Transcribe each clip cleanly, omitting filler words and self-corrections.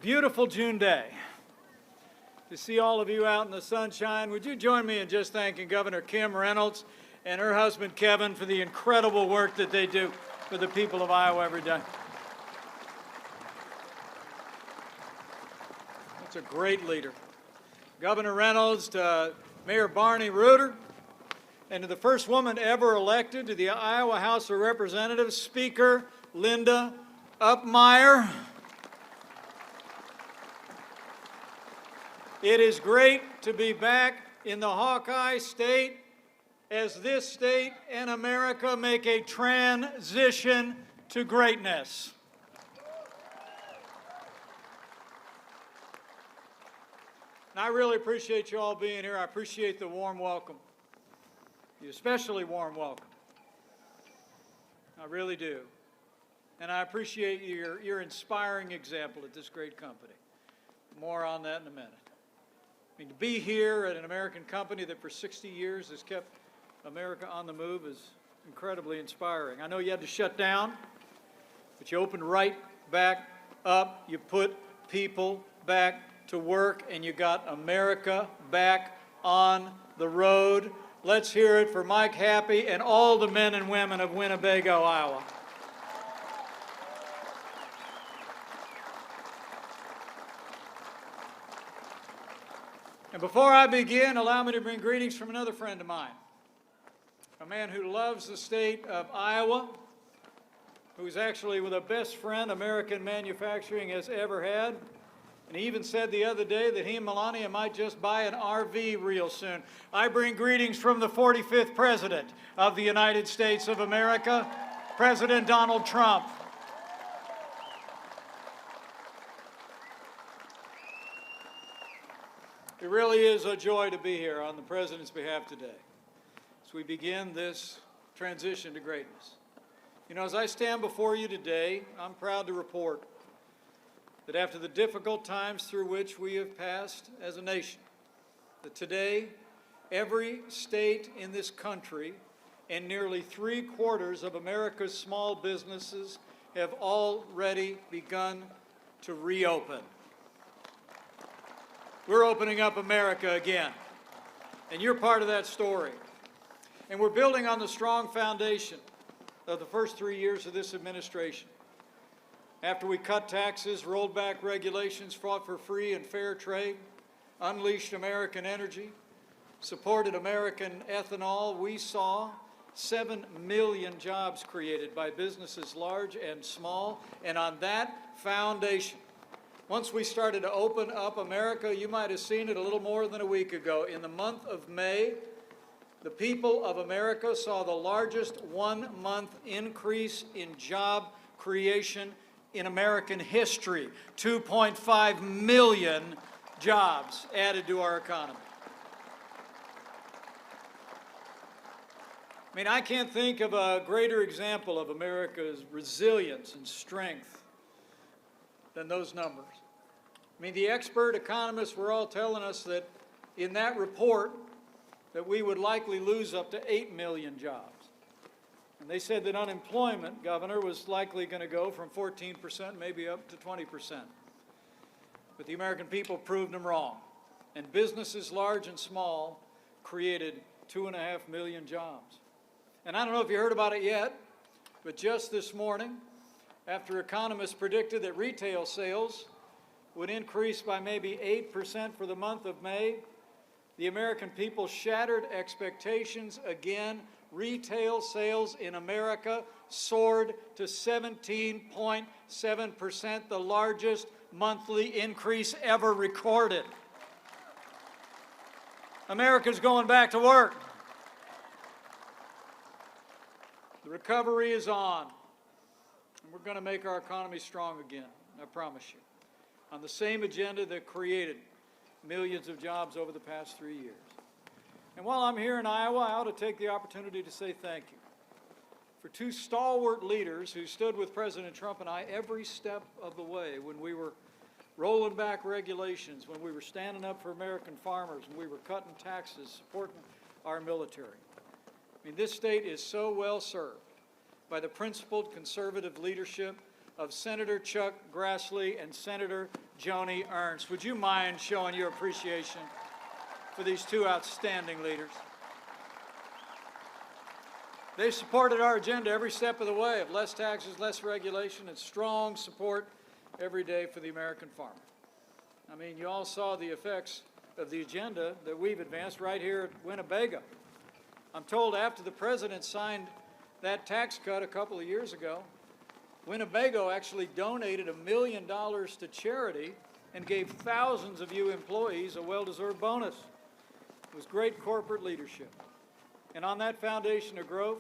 Beautiful June day. To see all of you out in the sunshine, would you join me in just thanking Governor Kim Reynolds and her husband Kevin for the incredible work that they do for the people of Iowa every day. That's a great leader. Governor Reynolds, to Mayor Barney Reuter, and to the first woman ever elected to the Iowa House of Representatives, Speaker Linda Upmeyer. It is great to be back in the Hawkeye State as this state and America make a transition to greatness. And I really appreciate you all being here. I appreciate the warm welcome, the especially warm welcome. I really do. And I appreciate your inspiring example at this great company. More on that in a minute. I mean, to be here at an American company that for 60 years has kept America on the move is incredibly inspiring. I know you had to shut down, but you opened right back up. You put people back to work, and you got America back on the road. Let's hear it for Mike Happy and all the men and women of Winnebago, Iowa. And before I begin, allow me to bring greetings from another friend of mine, a man who loves the state of Iowa, who's actually the best friend American manufacturing has ever had. And he even said the other day that he and Melania might just buy an RV real soon. I bring greetings from the 45th President of the United States of America, President Donald Trump. It really is a joy to be here on the President's behalf today as we begin this transition to greatness. You know, as I stand before you today, I'm proud to report that after the difficult times through which we have passed as a nation, that today every state in this country and nearly 3/4 of America's small businesses have already begun to reopen. We're opening up America again, and you're part of that story. And we're building on the strong foundation of the first 3 years of this administration. After we cut taxes, rolled back regulations, fought for free and fair trade, unleashed American energy, supported American ethanol, we saw 7 million jobs created by businesses large and small. And on that foundation, once we started to open up America, you might have seen it a little more than a week ago. In the month of May, the people of America saw the largest one-month increase in job creation in American history. 2.5 million jobs added to our economy. I mean, I can't think of a greater example of America's resilience and strength than those numbers. I mean, the expert economists were all telling us that in that report that we would likely lose up to 8 million jobs. And they said that unemployment, Governor, was likely going to go from 14% maybe up to 20%. But the American people proved them wrong. And businesses large and small created 2.5 million jobs. And I don't know if you heard about it yet, but just this morning, after economists predicted that retail sales would increase by maybe 8% for the month of May, the American people shattered expectations again. Retail sales in America soared to 17.7%, the largest monthly increase ever recorded. America's going back to work. The recovery is on, and we're going to make our economy strong again, I promise you, on the same agenda that created millions of jobs over the past 3 years. And while I'm here in Iowa, I ought to take the opportunity to say thank you for 2 stalwart leaders who stood with President Trump and I every step of the way when we were rolling back regulations, when we were standing up for American farmers, when we were cutting taxes, supporting our military. I mean, this state is so well served by the principled conservative leadership of Senator Chuck Grassley and Senator Joni Ernst. Would you mind showing your appreciation for these two outstanding leaders? They supported our agenda every step of the way of less taxes, less regulation, and strong support every day for the American farmer. I mean, you all saw the effects of the agenda that we've advanced right here at Winnebago. I'm told after the president signed that tax cut a couple of years ago, Winnebago actually donated $1 million to charity and gave thousands of you employees a well-deserved bonus. It was great corporate leadership. And on that foundation of growth,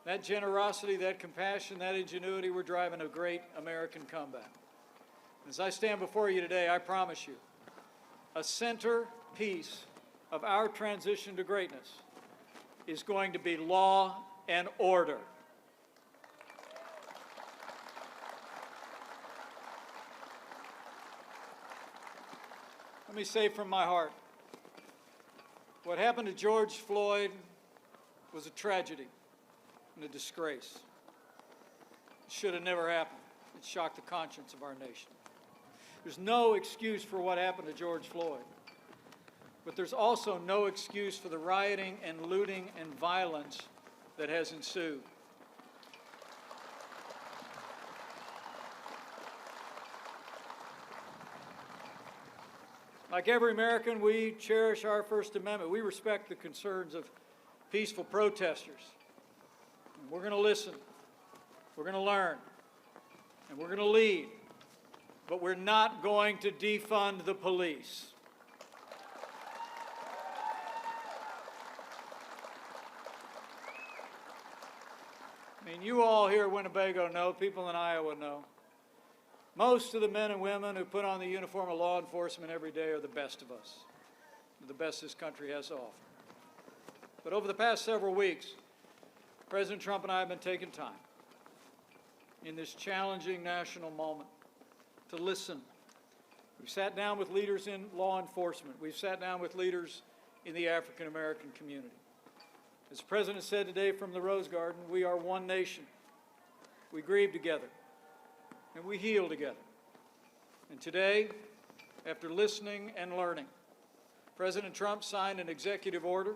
that generosity, that compassion, that ingenuity, we're driving a great American comeback. As I stand before you today, I promise you, a centerpiece of our transition to greatness is going to be law and order. Let me say from my heart, what happened to George Floyd was a tragedy and a disgrace. It should have never happened. It shocked the conscience of our nation. There's no excuse for what happened to George Floyd, but there's also no excuse for the rioting and looting and violence that has ensued. Like every American, we cherish our First Amendment. We respect the concerns of peaceful protesters. And we're going to listen, we're going to learn, and we're going to lead, but we're not going to defund the police. I mean, you all here at Winnebago know, people in Iowa know, most of the men and women who put on the uniform of law enforcement every day are the best of us, the best this country has to offer. But over the past several weeks, President Trump and I have been taking time in this challenging national moment to listen. We've sat down with leaders in law enforcement. We've sat down with leaders in the African American community. As the President said today from the Rose Garden, we are one nation. We grieve together, and we heal together. And today, after listening and learning, President Trump signed an executive order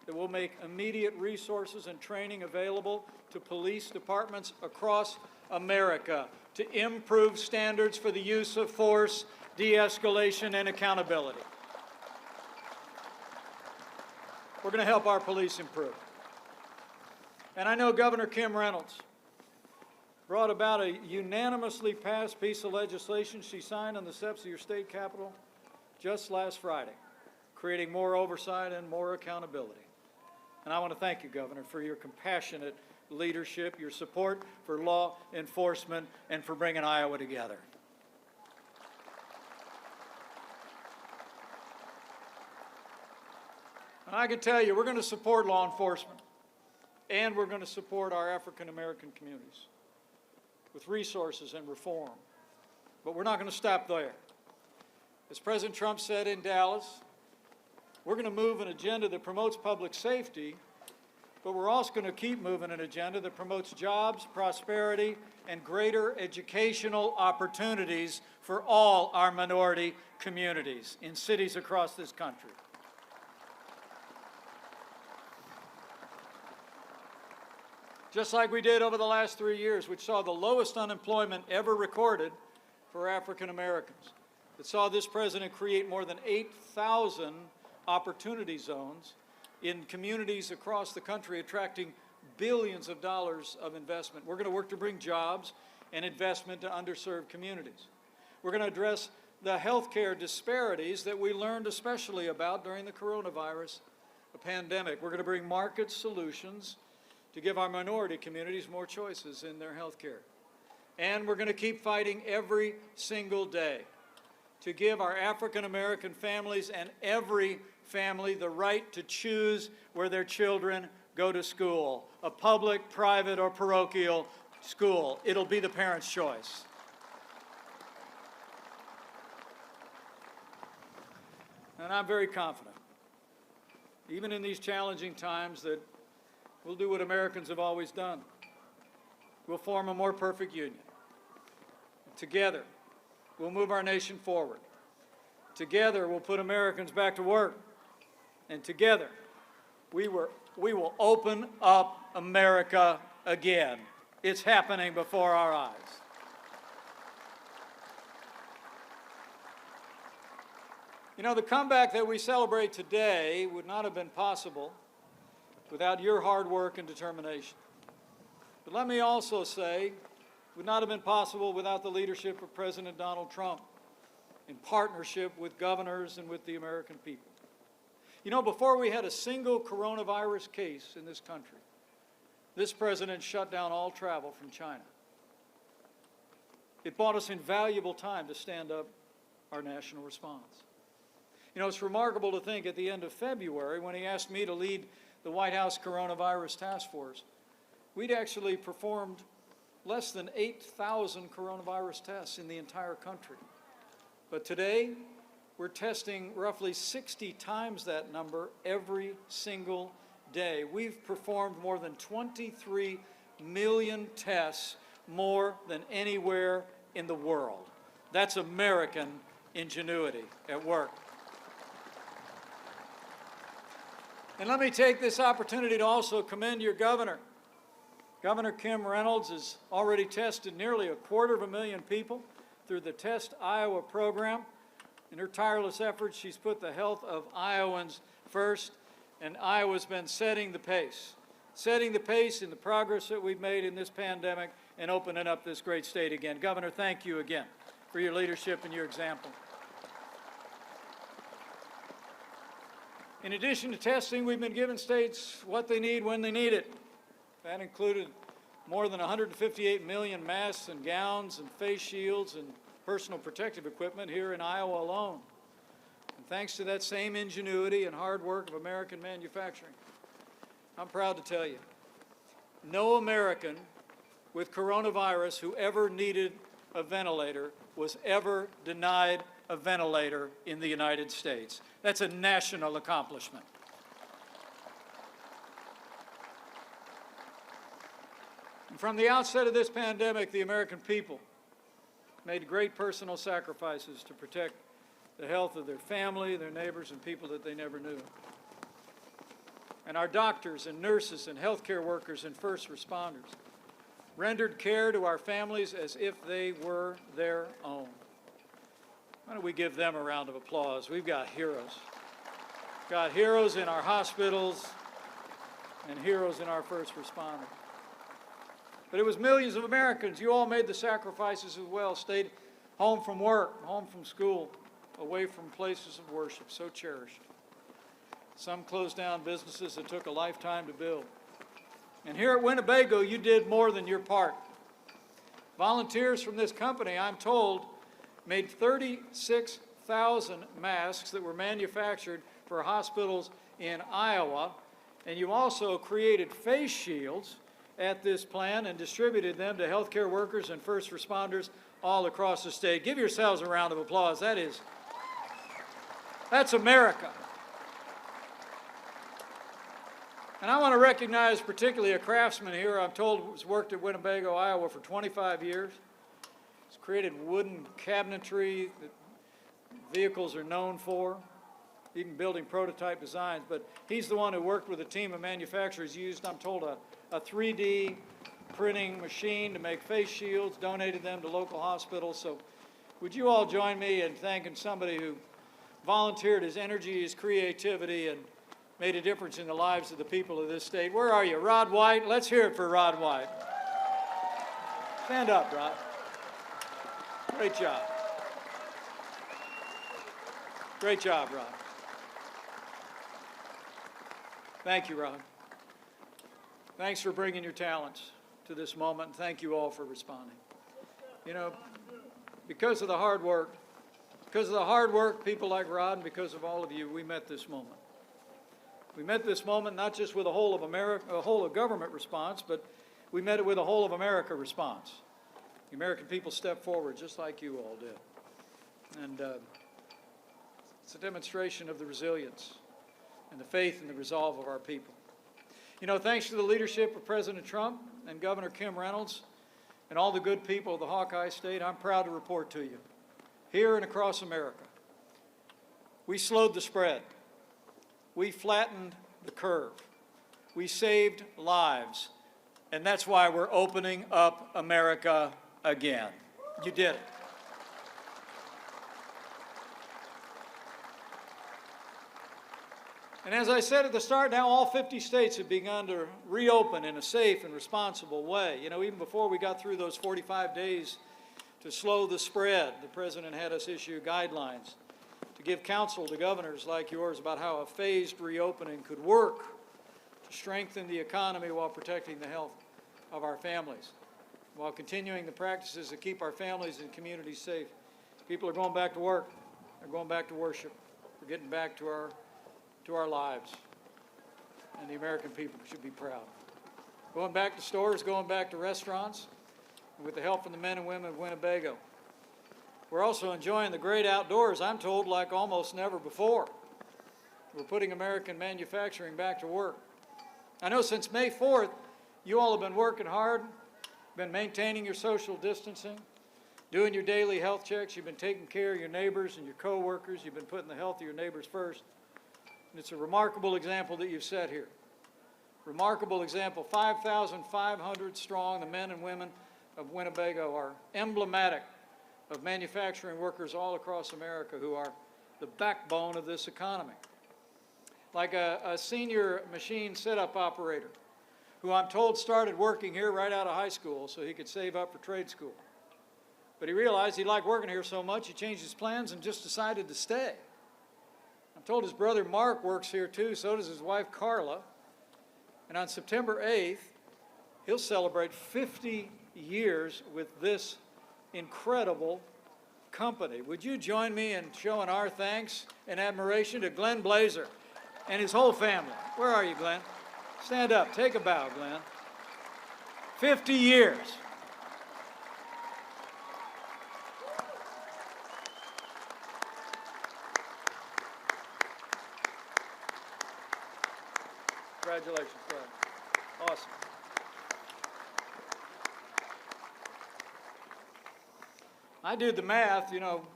that will make immediate resources and training available to police departments across America to improve standards for the use of force, de-escalation, and accountability. We're going to help our police improve. And I know Governor Kim Reynolds brought about a unanimously passed piece of legislation she signed on the steps of your state capitol just last Friday, creating more oversight and more accountability. And I want to thank you, Governor, for your compassionate leadership, your support for law enforcement, and for bringing Iowa together. And I can tell you, we're going to support law enforcement, and we're going to support our African American communities with resources and reform. But we're not going to stop there. As President Trump said in Dallas, we're going to move an agenda that promotes public safety, but we're also going to keep moving an agenda that promotes jobs, prosperity, and greater educational opportunities for all our minority communities in cities across this country. Just like we did over the last 3 years, which saw the lowest unemployment ever recorded for African Americans. That saw this president create more than 8,000 opportunity zones in communities across the country, attracting billions of dollars of investment. We're going to work to bring jobs and investment to underserved communities. We're going to address the healthcare disparities that we learned especially about during the coronavirus pandemic. We're going to bring market solutions to give our minority communities more choices in their health care. And we're going to keep fighting every single day to give our African American families and every family the right to choose where their children go to school, a public, private, or parochial school. It'll be the parents' choice. And I'm very confident, even in these challenging times, that we'll do what Americans have always done. We'll form a more perfect union, Together, we'll move our nation forward. Together, we'll put Americans back to work. And together, we will open up America again. It's happening before our eyes. You know, the comeback that we celebrate today would not have been possible without your hard work and determination. But let me also say, it would not have been possible without the leadership of President Donald Trump in partnership with governors and with the American people. You know, before we had a single coronavirus case in this country, this president shut down all travel from China. It bought us invaluable time to stand up our national response. You know, it's remarkable to think at the end of February, when he asked me to lead the White House Coronavirus Task Force, we'd actually performed less than 8,000 coronavirus tests in the entire country. But today, we're testing roughly 60 times that number every single day. We've performed more than 23 million tests, more than anywhere in the world. That's American ingenuity at work. And let me take this opportunity to also commend your governor. Governor Kim Reynolds has already tested nearly 250,000 people through the Test Iowa program. In her tireless efforts, she's put the health of Iowans first, and Iowa's been setting the pace in the progress that we've made in this pandemic and opening up this great state again. Governor, thank you again for your leadership and your example. In addition to testing, we've been giving states what they need when they need it. That included more than 158 million masks and gowns and face shields and personal protective equipment here in Iowa alone. And thanks to that same ingenuity and hard work of American manufacturing, I'm proud to tell you, no American with coronavirus who ever needed a ventilator was ever denied a ventilator in the United States. That's a national accomplishment. And from the outset of this pandemic, the American people made great personal sacrifices to protect the health of their family, their neighbors, and people that they never knew. And our doctors and nurses and healthcare workers and first responders rendered care to our families as if they were their own. Why don't we give them a round of applause? We've got heroes. Got heroes in our hospitals and heroes in our first responders. But it was millions of Americans. You all made the sacrifices as well, stayed home from work, home from school, away from places of worship, so cherished. Some closed down businesses that took a lifetime to build. And here at Winnebago, you did more than your part. Volunteers from this company, I'm told, made 36,000 masks that were manufactured for hospitals in Iowa. And you also created face shields at this plant and distributed them to healthcare workers and first responders all across the state. Give yourselves a round of applause. That's America. And I want to recognize particularly a craftsman here, I'm told, who's worked at Winnebago, Iowa for 25 years. He's created wooden cabinetry that vehicles are known for, even building prototype designs. But he's the one who worked with a team of manufacturers, used, I'm told, a 3D printing machine to make face shields, donated them to local hospitals. So would you all join me in thanking somebody who volunteered his energy, his creativity, and made a difference in the lives of the people of this state. Where are you? Rod White? Let's hear it for Rod White. Stand up, Rod. Great job. Great job, Rod. Thank you, Rod. Thanks for bringing your talents to this moment, and thank you all for responding. You know, because of the hard work, people like Rod, and because of all of you, we met this moment. We met this moment not just with a whole of government response, but we met it with a whole of America response. The American people stepped forward just like you all did. And it's a demonstration of the resilience and the faith and the resolve of our people. You know, thanks to the leadership of President Trump and Governor Kim Reynolds, and all the good people of the Hawkeye State, I'm proud to report to you, here and across America, we slowed the spread. We flattened the curve. We saved lives. And that's why we're opening up America again. You did it. And as I said at the start, now all 50 states have begun to reopen in a safe and responsible way. You know, even before we got through those 45 days to slow the spread, the President had us issue guidelines to give counsel to governors like yours about how a phased reopening could work to strengthen the economy while protecting the health of our families, while continuing the practices that keep our families and communities safe. People are going back to work. They're going back to worship. We're getting back to our lives, and the American people should be proud. Going back to stores, going back to restaurants, with the help of the men and women of Winnebago. We're also enjoying the great outdoors, I'm told, like almost never before. We're putting American manufacturing back to work. I know since May 4th, you all have been working hard, been maintaining your social distancing, doing your daily health checks, you've been taking care of your neighbors and your co-workers, you've been putting the health of your neighbors first. And it's a remarkable example that you've set here. Remarkable example, 5,500 strong. The men and women of Winnebago are emblematic of manufacturing workers all across America who are the backbone of this economy. Like a senior machine setup operator who I'm told started working here right out of high school so he could save up for trade school. But he realized he liked working here so much he changed his plans and just decided to stay. I'm told his brother Mark works here too, so does his wife Carla. And on September 8th, he'll celebrate 50 years with this incredible company. Would you join me in showing our thanks and admiration to Glenn Blazer and his whole family? Where are you, Glenn? Stand up. Take a bow, Glenn. 50 years. Congratulations, Glenn. Awesome. I did the math, you know.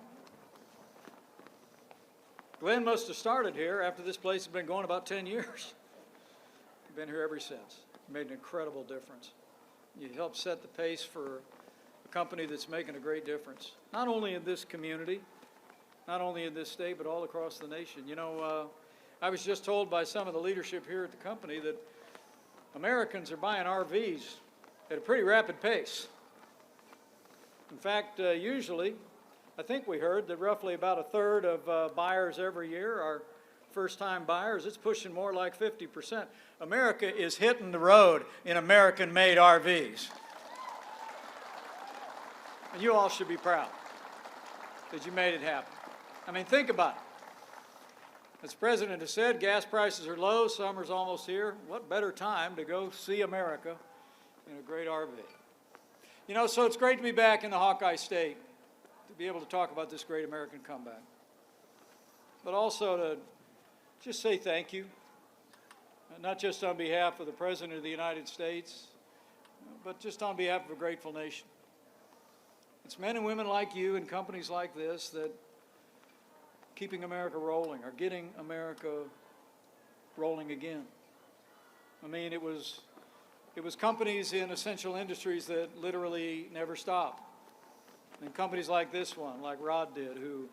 Glenn must have started here after this place has been going about 10 years. Been here ever since. Made an incredible difference. You helped set the pace for a company that's making a great difference, not only in this community, not only in this state, but all across the nation. You know, I was just told by some of the leadership here at the company that Americans are buying RVs at a pretty rapid pace. In fact, usually, I think we heard that roughly about a third of buyers every year are first-time buyers. It's pushing more like 50%. America is hitting the road in American-made RVs. And you all should be proud that you made it happen. I mean, think about it. As the President has said, gas prices are low, summer's almost here. What better time to go see America in a great RV? You know, so it's great to be back in the Hawkeye State, to be able to talk about this great American comeback. But also to just say thank you, not just on behalf of the President of the United States, but just on behalf of a grateful nation. It's men and women like you and companies like this that keeping America rolling, are getting America rolling again. I mean, it was companies in essential industries that literally never stop. And companies like this one, like Rod did, who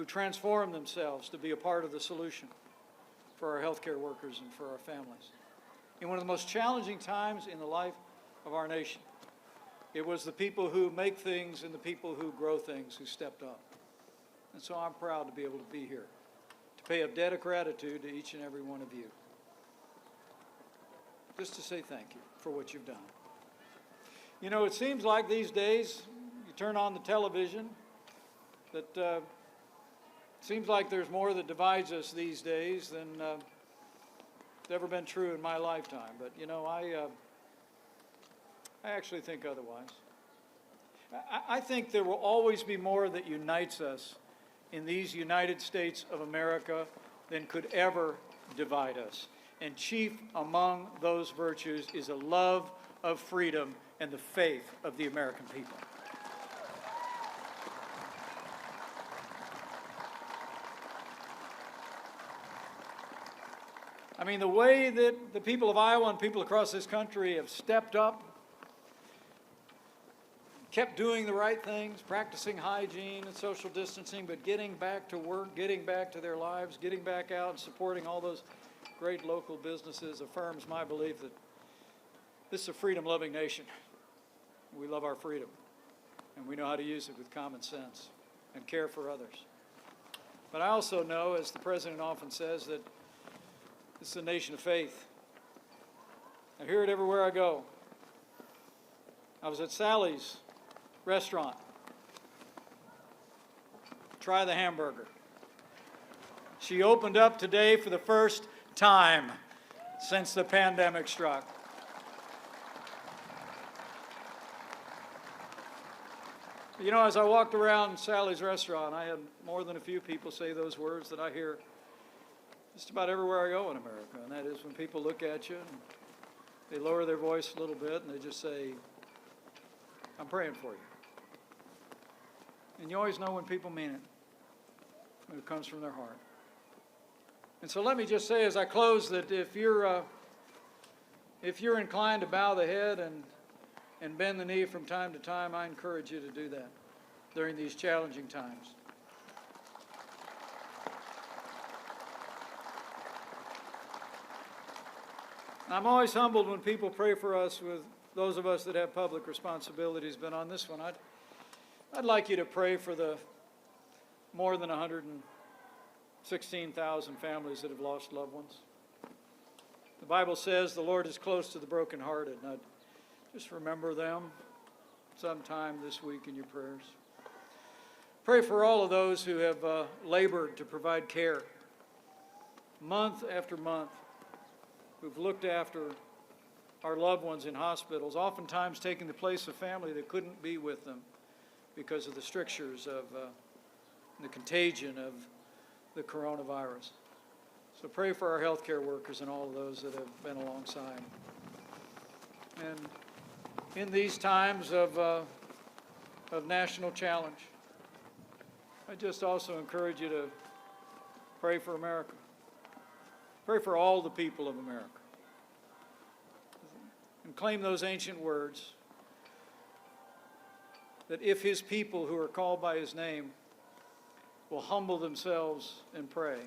transformed themselves to be a part of the solution for our healthcare workers and for our families. In one of the most challenging times in the life of our nation, it was the people who make things and the people who grow things who stepped up. And so I'm proud to be able to be here, to pay a debt of gratitude to each and every one of you. Just to say thank you for what you've done. You know, it seems like these days, you turn on the television, that it seems like there's more that divides us these days than has ever been true in my lifetime. But, you know, I actually think otherwise. I think there will always be more that unites us in these United States of America than could ever divide us. And chief among those virtues is a love of freedom and the faith of the American people. I mean, the way that the people of Iowa and people across this country have stepped up, kept doing the right things, practicing hygiene and social distancing, but getting back to work, getting back to their lives, getting back out and supporting all those great local businesses affirms my belief that this is a freedom-loving nation. We love our freedom, and we know how to use it with common sense and care for others. But I also know, as the President often says, that this is a nation of faith. I hear it everywhere I go. I was at Sally's restaurant. Try the hamburger. She opened up today for the first time since the pandemic struck. You know, as I walked around Sally's restaurant, I had more than a few people say those words that I hear just about everywhere I go in America, and that is when people look at you and they lower their voice a little bit and they just say, I'm praying for you. And you always know when people mean it, when it comes from their heart. And so let me just say as I close that if you're inclined to bow the head and bend the knee from time to time, I encourage you to do that during these challenging times. I'm always humbled when people pray for us, with those of us that have public responsibilities, but on this one, I'd like you to pray for the more than 116,000 families that have lost loved ones. The Bible says the Lord is close to the brokenhearted, and I'd just remember them sometime this week in your prayers. Pray for all of those who have labored to provide care month after month, who've looked after our loved ones in hospitals, oftentimes taking the place of family that couldn't be with them because of the strictures of the contagion of the coronavirus. So pray for our healthcare workers and all of those that have been alongside. And in these times of national challenge, I just also encourage you to pray for America. Pray for all the people of America. And claim those ancient words that if his people who are called by his name will humble themselves and pray,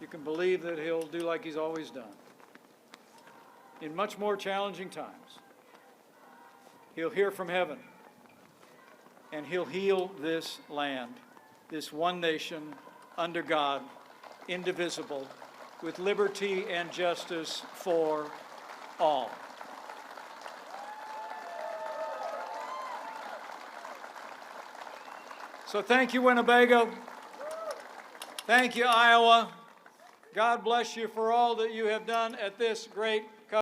you can believe that he'll do like he's always done. In much more challenging times, he'll hear from heaven and he'll heal this land, this one nation under God, indivisible, with liberty and justice for all. So thank you, Winnebago. Thank you, Iowa. God bless you for all that you have done at this great